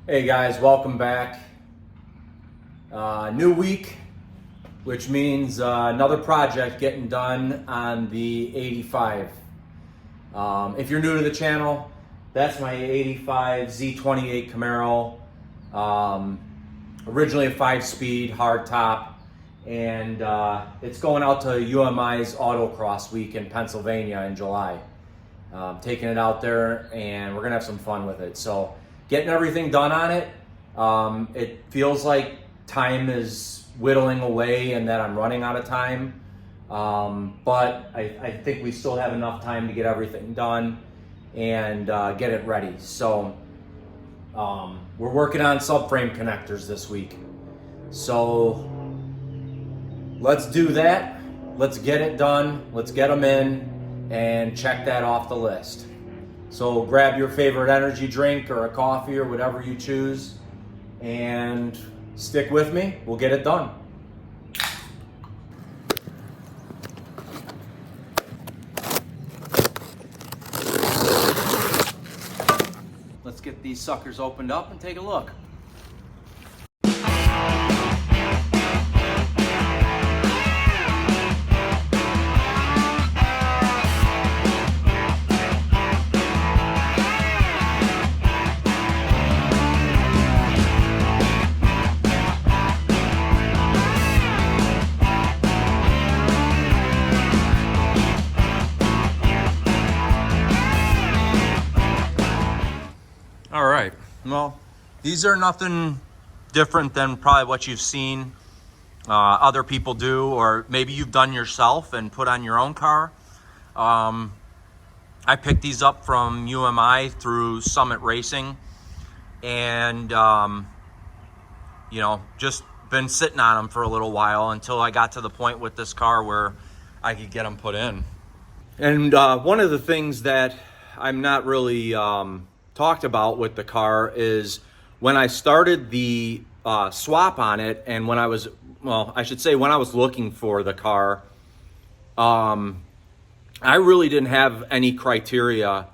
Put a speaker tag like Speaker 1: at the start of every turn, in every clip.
Speaker 1: Hey guys, welcome back. New week, which means another project getting done on the 85. If you're new to the channel, that's my 85 Z28 Camaro. Originally a 5-speed hard top, and it's going out to UMI's Autocross week in Pennsylvania in July. Taking it out there, and we're gonna have some fun with it. So getting everything done on it. It feels like time is whittling away and that I'm running out of time. But I think we still have enough time to get everything done and get it ready. So we're working on subframe connectors this week. So let's do that. Let's get it done. Let's get them in and check that off the list. So grab your favorite energy drink or a coffee or whatever you choose and stick with me. We'll get it done. Let's get these suckers opened up and take a look. All right, well, these are nothing different than probably what you've seen other people do, or maybe you've done yourself and put on your own car. I picked these up from UMI through Summit Racing, and just been sitting on them for a little while until I got to the point with this car where I could get them put in. And one of the things that I'm not really talked about with the car is when I started the swap on it, and when I was looking for the car, I really didn't have any criteria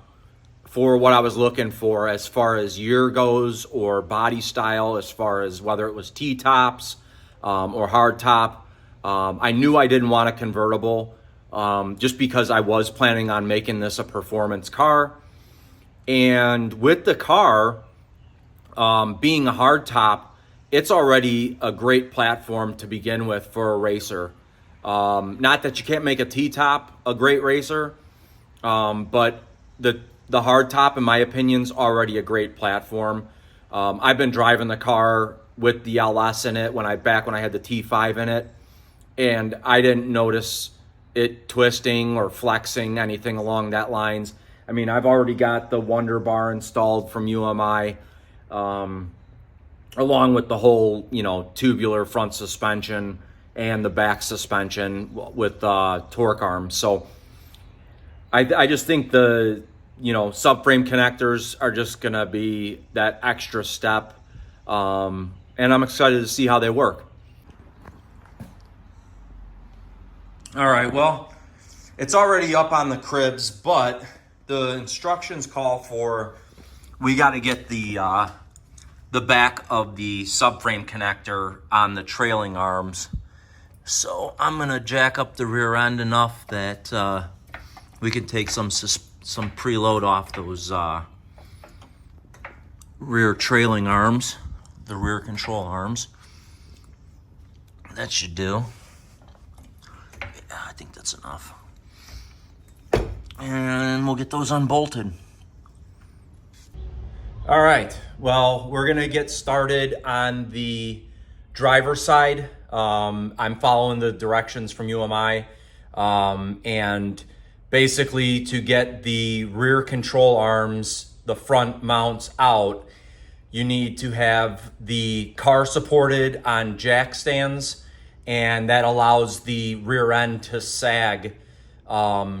Speaker 1: for what I was looking for as far as year goes or body style, as far as whether it was T-tops or hard top. I knew I didn't want a convertible just because I was planning on making this a performance car. And with the car being a hard top, it's already a great platform to begin with for a racer. Not that you can't make a T-top a great racer, but the hard top, in my opinion, is already a great platform. I've been driving the car with the LS in it when I had the T5 in it, and I didn't notice it twisting or flexing, anything along that lines. I mean, I've already got the Wonder Bar installed from UMI, along with the whole, tubular front suspension and the back suspension with torque arms. So I just think the, subframe connectors are just going to be that extra step. And I'm excited to see how they work. All right, well, it's already up on the cribs, but the instructions call for, we got to get the back of the subframe connector on the trailing arms. So I'm gonna jack up the rear end enough that we can take some preload off those rear trailing arms, the rear control arms. That should do. Yeah, I think that's enough. And we'll get those unbolted. All right, well, we're gonna get started on the driver's side. I'm following the directions from UMI, and basically to get the rear control arms, the front mounts out, you need to have the car supported on jack stands, and that allows the rear end to sag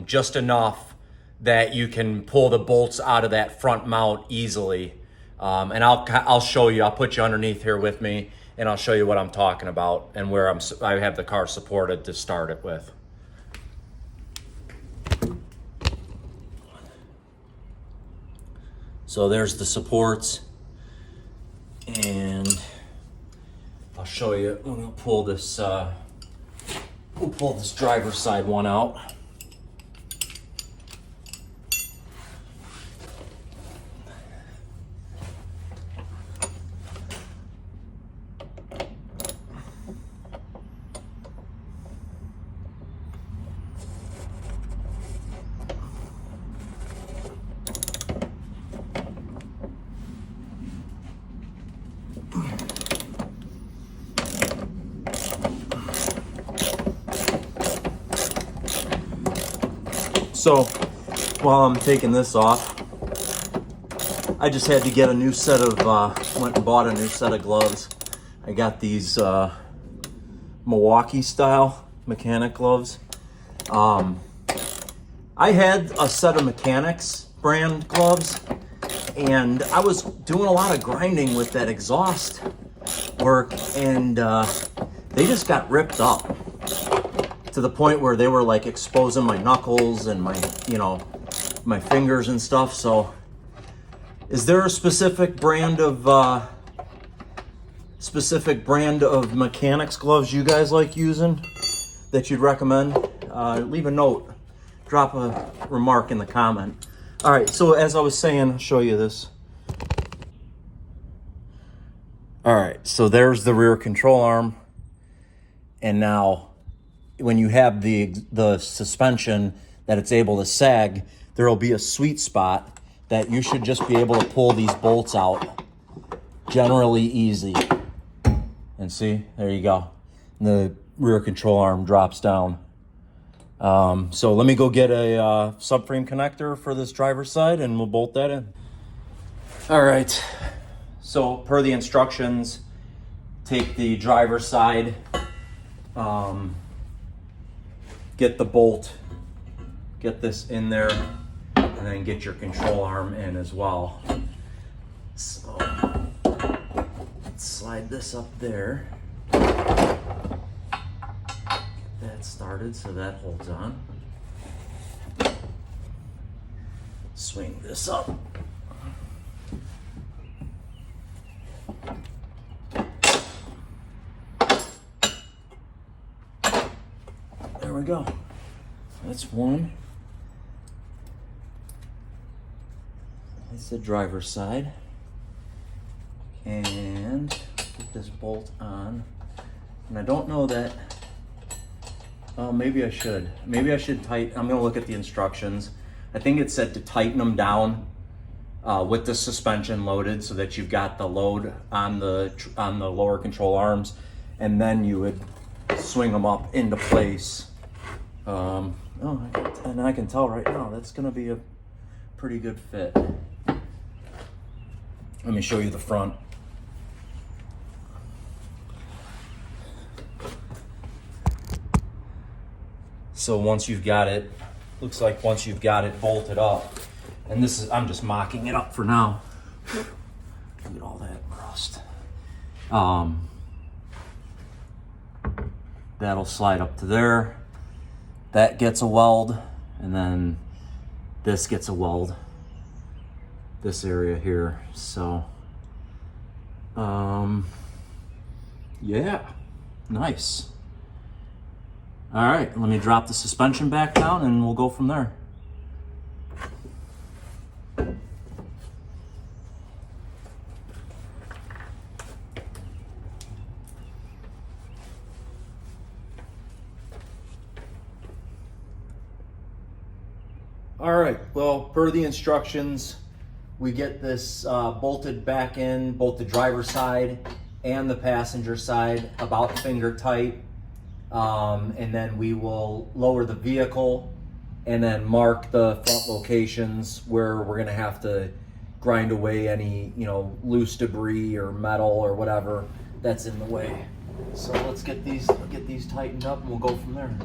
Speaker 1: just enough that you can pull the bolts out of that front mount easily. And I'll show you, I'll put you underneath here with me, and I'll show you what I'm talking about and where I have the car supported to start it with. So there's the supports. you, we'll pull this driver's side one out. So while I'm taking this off, I just had to get a new set of, went and bought a new set of gloves. I got these Milwaukee style mechanic gloves. I had a set of Mechanics brand gloves, and I was doing a lot of grinding with that exhaust work, and they just got ripped up to the point where they were like exposing my knuckles and my, you know, my fingers and stuff. So is there a specific brand of mechanics gloves you guys like using that you'd recommend? Leave a note, drop a remark in the comment. All right, so as I was saying, I'll show you this. All right, so there's the rear control arm, and now when you have the suspension that it's able to sag, there will be a sweet spot that you should just be able to pull these bolts out generally easy. And see, there you go. The rear control arm drops down. So let me go get a subframe connector for this driver's side and we'll bolt that in. All right, so per the instructions, take the driver's side, get the bolt, get this in there, and then get your control arm in as well. So let's slide this up there. Get that started so that holds on. Swing this up. There we go. That's one. That's the driver's side. And put this bolt on. And I don't know that, maybe I should. Maybe I should tighten, I'm gonna look at the instructions. I think it said to tighten them down with the suspension loaded so that you've got the load on the lower control arms, and then you would swing them up into place. And I can tell right now that's gonna be a pretty good fit. Let me show you the front. So once you've got it, looks like once you've got it bolted up, and this is, I'm just mocking it up for now. Look at all that rust. That'll slide up to there. That gets a weld, and then this gets a weld. This area here. So, yeah, nice. All right, let me drop the suspension back down and we'll go from there. All right, well, per the instructions, we get this bolted back in, both the driver's side and the passenger side, about finger tight. And then we will lower the vehicle and then mark the front locations where we're gonna have to grind away any, you know, loose debris or metal or whatever that's in the way. So let's get these tightened up and we'll go from there.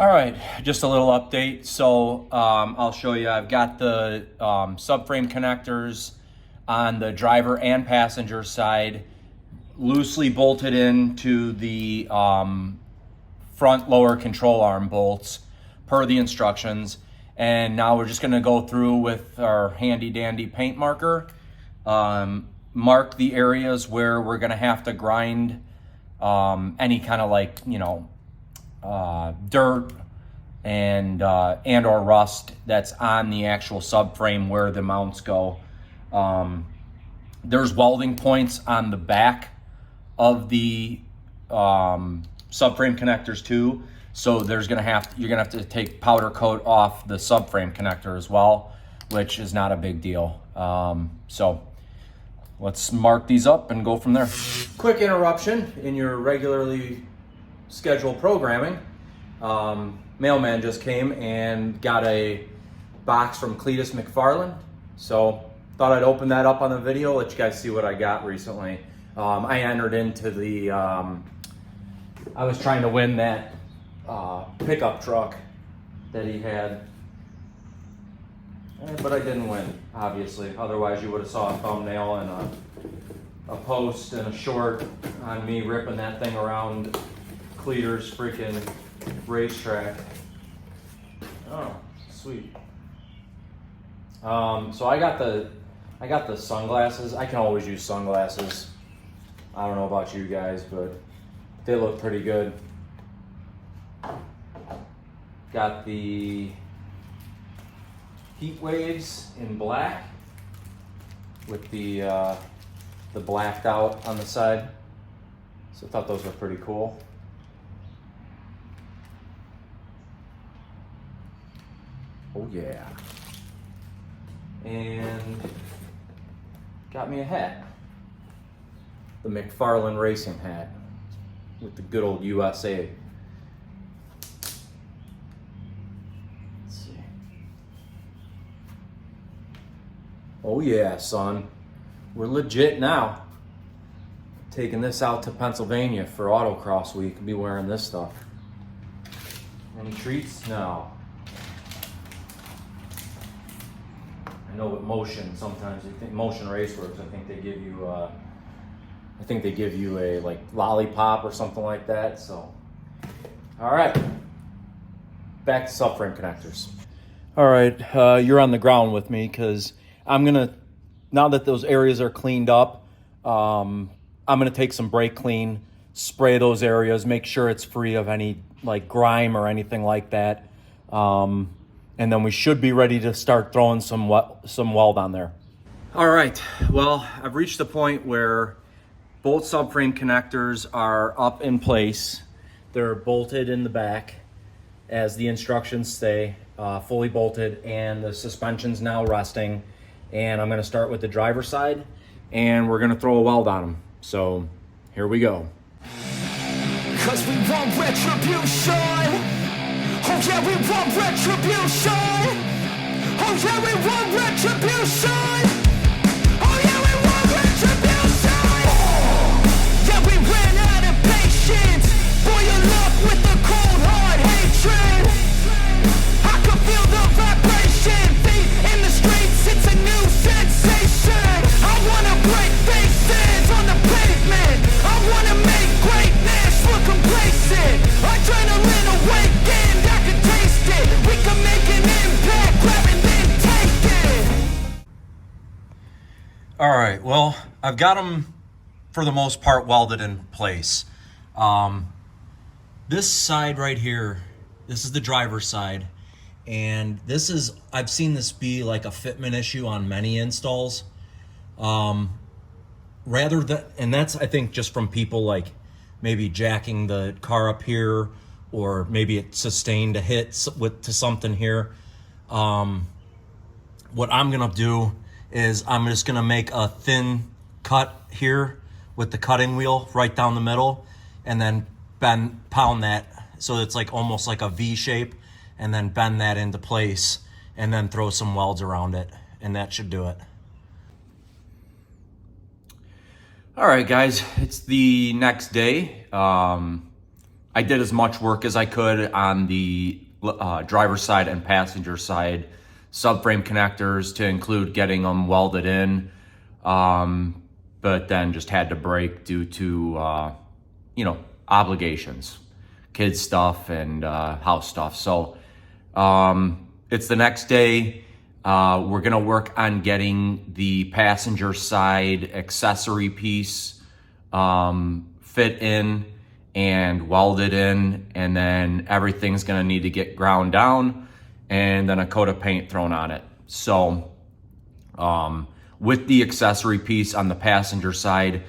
Speaker 1: All right, just a little update. So I'll show you, I've got the subframe connectors on the driver and passenger side loosely bolted into the front lower control arm bolts per the instructions. And now we're just gonna go through with our handy dandy paint marker, mark the areas where we're gonna have to grind any kind of like, you know, dirt and or rust that's on the actual subframe where the mounts go. There's welding points on the back of the subframe connectors too. So you're gonna have to take powder coat off the subframe connector as well, which is not a big deal. So let's mark these up and go from there. Quick interruption in your regularly scheduled programming. Mailman just came and got a box from Cletus McFarland. So thought I'd open that up on the video, let you guys see what I got recently. I entered into the, I was trying to win that pickup truck that he had, but I didn't win, obviously. Otherwise you would have saw a thumbnail and a post and a short on me ripping that thing around Cleater's freaking racetrack. Oh, sweet. So I got the sunglasses. I can always use sunglasses. I don't know about you guys, but they look pretty good. Got the heat waves in black with the blacked out on the side. So I thought those were pretty cool. Oh yeah. And got me a hat. The McFarland racing hat with the good old USA. Let's see. Oh yeah, son. We're legit now. Taking this out to Pennsylvania for Autocross week. I'll be wearing this stuff. Any treats? No. I know with Motion, sometimes you think Motion Raceworks, I think they give you a like lollipop or something like that. So, all right, back to subframe connectors. All right, you're on the ground with me because I'm gonna, now that those areas are cleaned up, I'm gonna take some brake clean, spray those areas, make sure it's free of any like grime or anything like that. And then we should be ready to start throwing some weld on there. All right, well, I've reached the point where both subframe connectors are up in place. They're bolted in the back as the instructions say, fully bolted, and the suspension's now resting. And I'm gonna start with the driver's side and we're gonna throw a weld on them. So here we go. 'Cause we want retribution. Oh yeah, we want retribution. Oh yeah, we want retribution. Oh yeah, we want retribution. Yeah, we ran out of patience. Boil up with the cold hard hatred. I can feel the vibration. Feet in the streets, it's a new sensation. I wanna break faces on the pavement. I wanna make greatness look complacent. Adrenaline awakened. We can make an impact, grab and then take it. All right, well, I've got them for the most part welded in place. This side right here, this is the driver's side. And this is, I've seen this be like a fitment issue on many installs. Rather than, and that's, I think, just from people like maybe jacking the car up here, or maybe it sustained a hit to something here. What I'm gonna do is I'm just gonna make a thin cut here with the cutting wheel right down the middle, and then pound that so it's like almost like a V shape, and then bend that into place, and then throw some welds around it, and that should do it. All right, guys, it's the next day. I did as much work as I could on the driver's side and passenger side subframe connectors to include getting them welded in, but then just had to break due to obligations, kids stuff and house stuff. So it's the next day. We're gonna work on getting the passenger side accessory piece fit in and welded in, and then everything's gonna need to get ground down and then a coat of paint thrown on it. So with the accessory piece on the passenger side,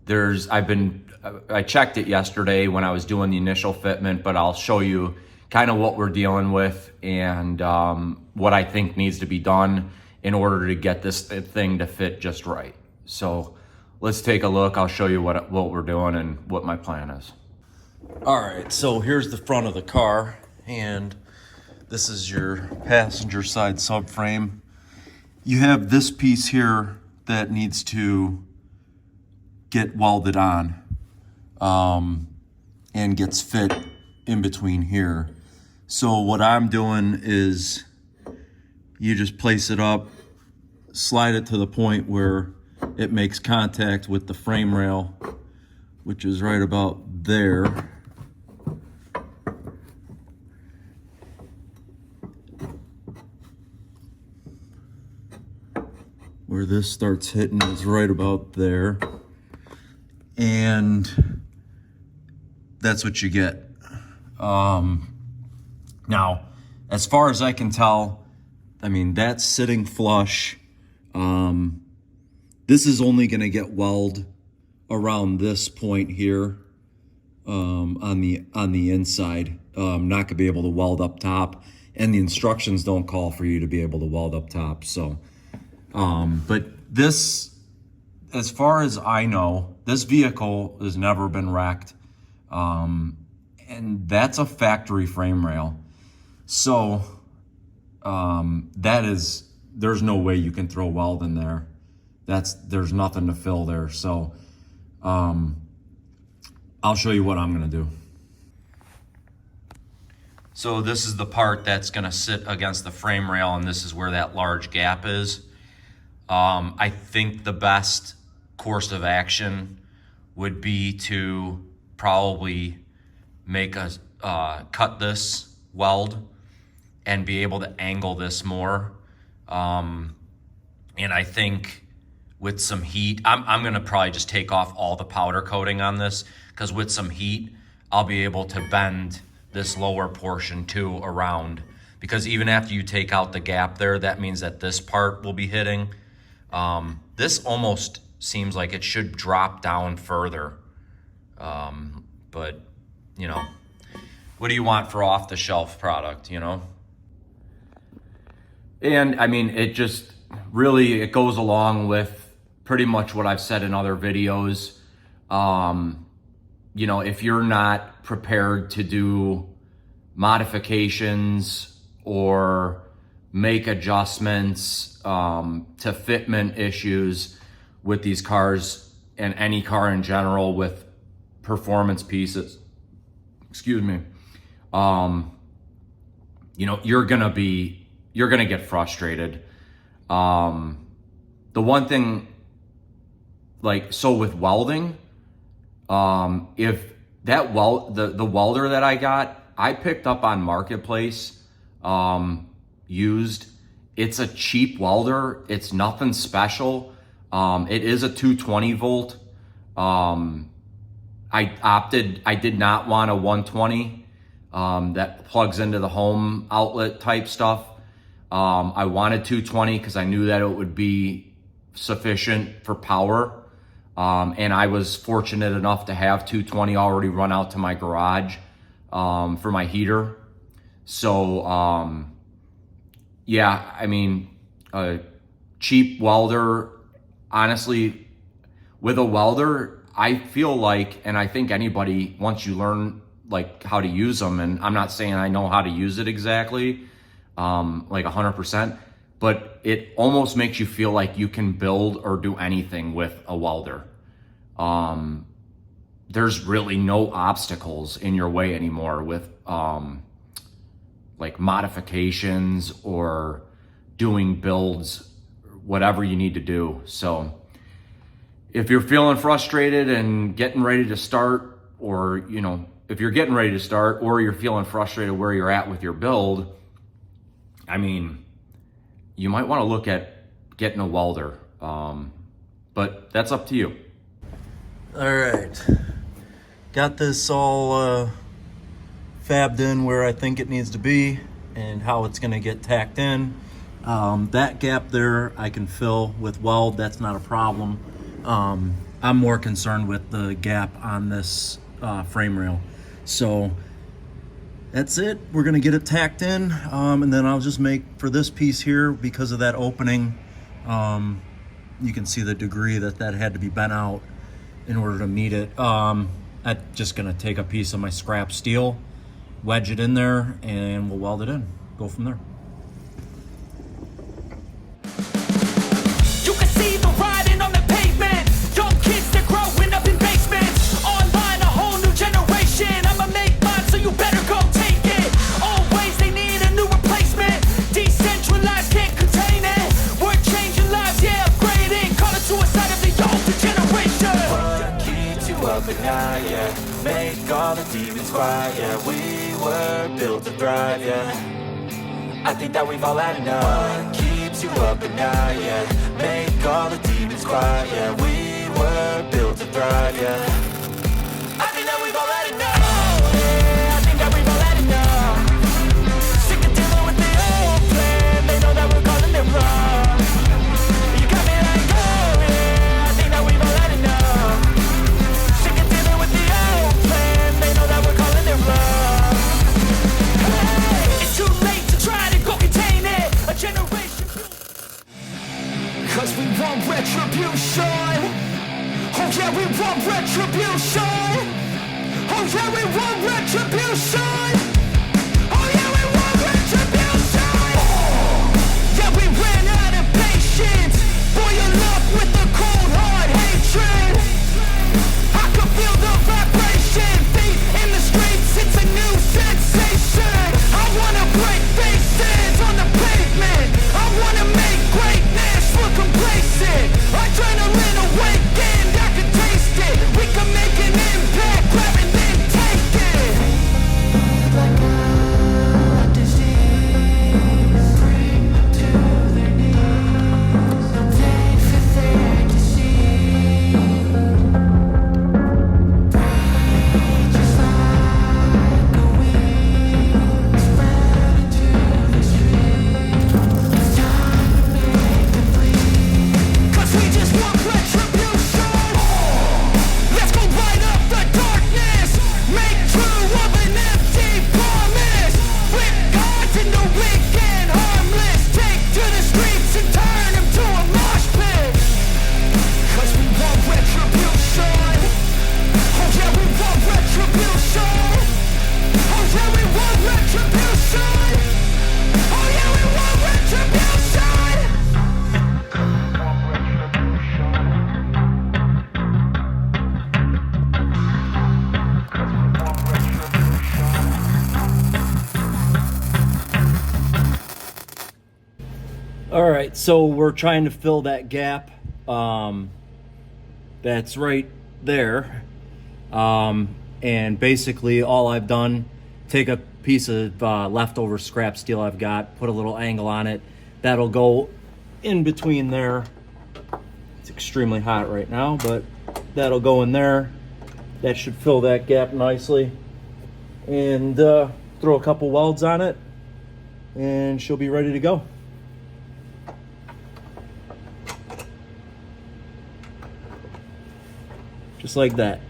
Speaker 1: I checked it yesterday when I was doing the initial fitment, but I'll show you kind of what we're dealing with and what I think needs to be done in order to get this thing to fit just right. So let's take a look. I'll show you what we're doing and what my plan is. All right, so here's the front of the car, and this is your passenger side subframe. You have this piece here that needs to get welded on and gets fit in between here. So what I'm doing is you just place it up, slide it to the point where it makes contact with the frame rail, which is right about there. Where this starts hitting is right about there. And that's what you get. Now, as far as I can tell, I mean, that's sitting flush. This is only gonna get weld around this point here on the inside. Not gonna be able to weld up top, and the instructions don't call for you to be able to weld up top. So, but this, as far as I know, this vehicle has never been wrecked, and that's a factory frame rail. So there's no way you can throw weld in there. There's nothing to fill there. So I'll show you what I'm gonna do. So this is the part that's gonna sit against the frame rail, and this is where that large gap is. I think the best course of action would be to probably cut this weld and be able to angle this more. And I think with some heat, I'm gonna probably just take off all the powder coating on this, because with some heat, I'll be able to bend this lower portion too around, because even after you take out the gap there, that means that this part will be hitting. This almost seems like it should drop down further. But you know, what do you want for off the shelf product, you know? And I mean, it just really, it goes along with pretty much what I've said in other videos. You know, if you're not prepared to do modifications or make adjustments to fitment issues with these cars, and any car in general with performance pieces, excuse me, you know, you're gonna get frustrated. The one thing, like, so with welding, if that the welder that I got, I picked up on Marketplace, used. It's a cheap welder. It's nothing special. It is a 220 volt. I did not want a 120 that plugs into the home outlet type stuff. I wanted 220 because I knew that it would be sufficient for power. And I was fortunate enough to have 220 already run out to my garage for my heater. So yeah, I mean, a cheap welder, honestly, with a welder, I feel like, and I think anybody, once you learn like how to use them, and I'm not saying I know how to use it exactly, like 100%, but it almost makes you feel like you can build or do anything with a welder. there's really no obstacles in your way anymore with like modifications or doing builds, whatever you need to do. So if you're feeling frustrated and getting ready to start, or if you're getting ready to start or you're feeling frustrated where you're at with your build, I mean, you might want to look at getting a welder, but that's up to you.
Speaker 2: All right, got this all fabbed in where I think it needs to be and how it's going to get tacked in. That gap there I can fill with weld, that's not a problem. I'm more concerned with the gap on this frame rail. So that's it, we're going to get it tacked in, and then I'll just make for this piece here, because of that opening, you can see the degree that had to be bent out in order to meet it. I'm just gonna take a piece of my scrap steel, wedge it in there, and we'll weld it in. Go from there.
Speaker 3: You can see the writing on the pavement. Young kids, they're growing up in basements. Online, a whole new generation. I'ma make mine, so you better go take it. Always they need a new replacement. Decentralized, can't contain it. We're changing lives, yeah, upgrading. Call it suicide of the older generation.
Speaker 4: What keeps you up at night, yeah? Make all the demons quiet, yeah. We were built to thrive, yeah. I think that we've all had enough. What keeps you up at night, yeah? Make all the demons quiet, yeah. We were built to thrive, yeah. I think that we've all had enough. Yeah, I think that we've all had enough. Sick of dealing with the old plan. They know that we're calling it wrong. You got me like, oh yeah, I think that we've all had enough. Sick of dealing with the old plan. They know that we're calling it wrong. Hey,
Speaker 3: It's too late to try to go contain it. A generation.
Speaker 4: cause we want retribution. Oh yeah, we want retribution. Oh yeah, we want retribution. Oh yeah, we want retribution. Yeah, we ran out of patience. Boil up with the cold hard hatred. I can feel the vibration. Feet in the streets, it's a new sensation. I wanna break faces on the pavement. I wanna make greatness look complacent. Adrenaline awakened, I can taste it. We can make an impact, grab and then take it. Like a disease, bring them to their knees. Take for their disease. Just like a weed, spread into the streets. Time to make them bleed. 'Cause we just want retribution. Let's go light up the darkness. Make true of an empty promise. Flip gods into weak and harmless. Take to the streets and turn them to a mosh pit. 'Cause we want retribution. Oh yeah, we want retribution. Oh yeah, we want retribution. Oh yeah, we want retribution.
Speaker 2: All right, so we're trying to fill that gap. That's right there. And basically all I've done, take a piece of leftover scrap steel I've got, put a little angle on it. That'll go in between there. It's extremely hot right now, but that'll go in there. That should fill that gap nicely. And throw a couple welds on it, and she'll be ready to go. Just like that.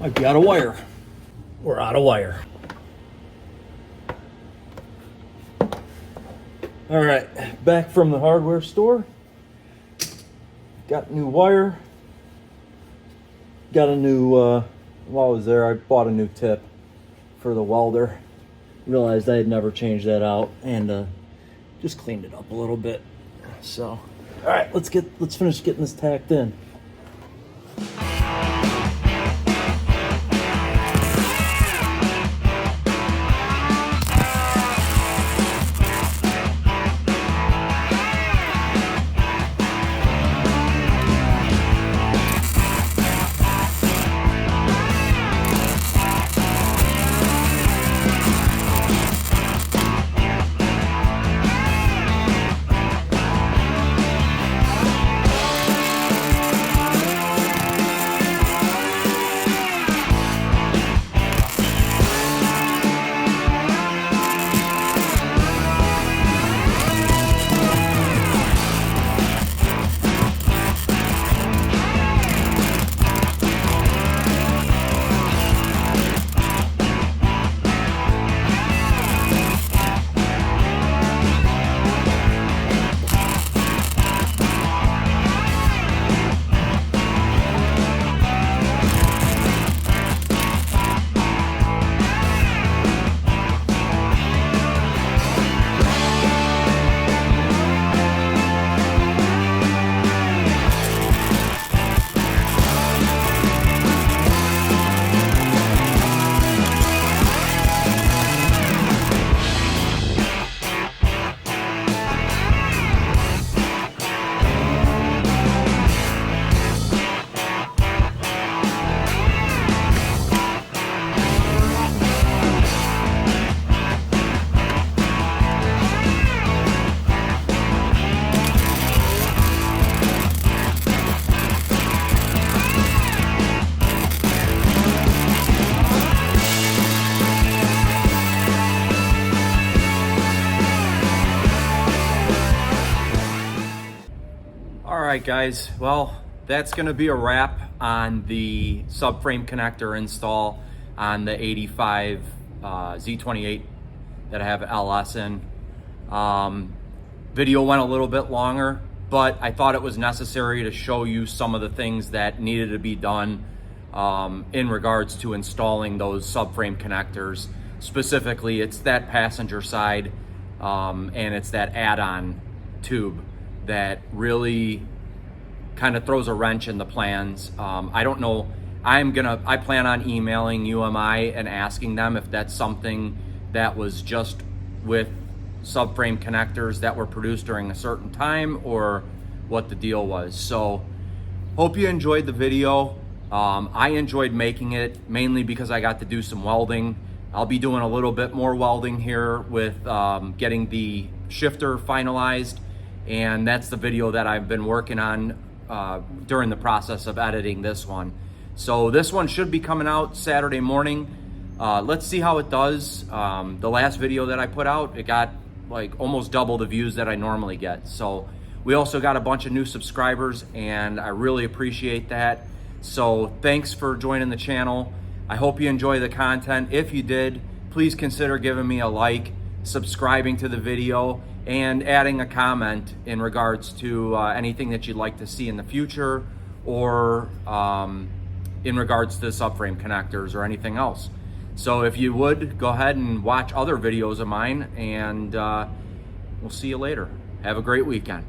Speaker 2: Might be out of wire. We're out of wire. All right, back from the hardware store. Got new wire. Got a new, while I was there, I bought a new tip for the welder. Realized I had never changed that out, and just cleaned it up a little bit. So, all right, let's finish getting this tacked in.
Speaker 1: Alright guys, well that's going to be a wrap on the subframe connector install on the 85 Z28 that I have LS in. Video went a little bit longer, but I thought it was necessary to show you some of the things that needed to be done in regards to installing those subframe connectors. Specifically, it's that passenger side and it's that add-on tube that really kind of throws a wrench in the plans. I don't know, I plan on emailing UMI and asking them if that's something that was just with subframe connectors that were produced during a certain time or what the deal was. So hope you enjoyed the video. I enjoyed making it mainly because I got to do some welding. I'll be doing a little bit more welding here with getting the shifter finalized, and that's the video that I've been working on during the process of editing this one. So this one should be coming out Saturday morning. Let's see how it does. The last video that I put out, it got like almost double the views that I normally get. So we also got a bunch of new subscribers, and I really appreciate that. So thanks for joining the channel. I hope you enjoy the content. If you did, please consider giving me a like, subscribing to the video, and adding a comment in regards to anything that you'd like to see in the future, or in regards to subframe connectors or anything else. So if you would, go ahead and watch other videos of mine, and we'll see you later. Have a great weekend.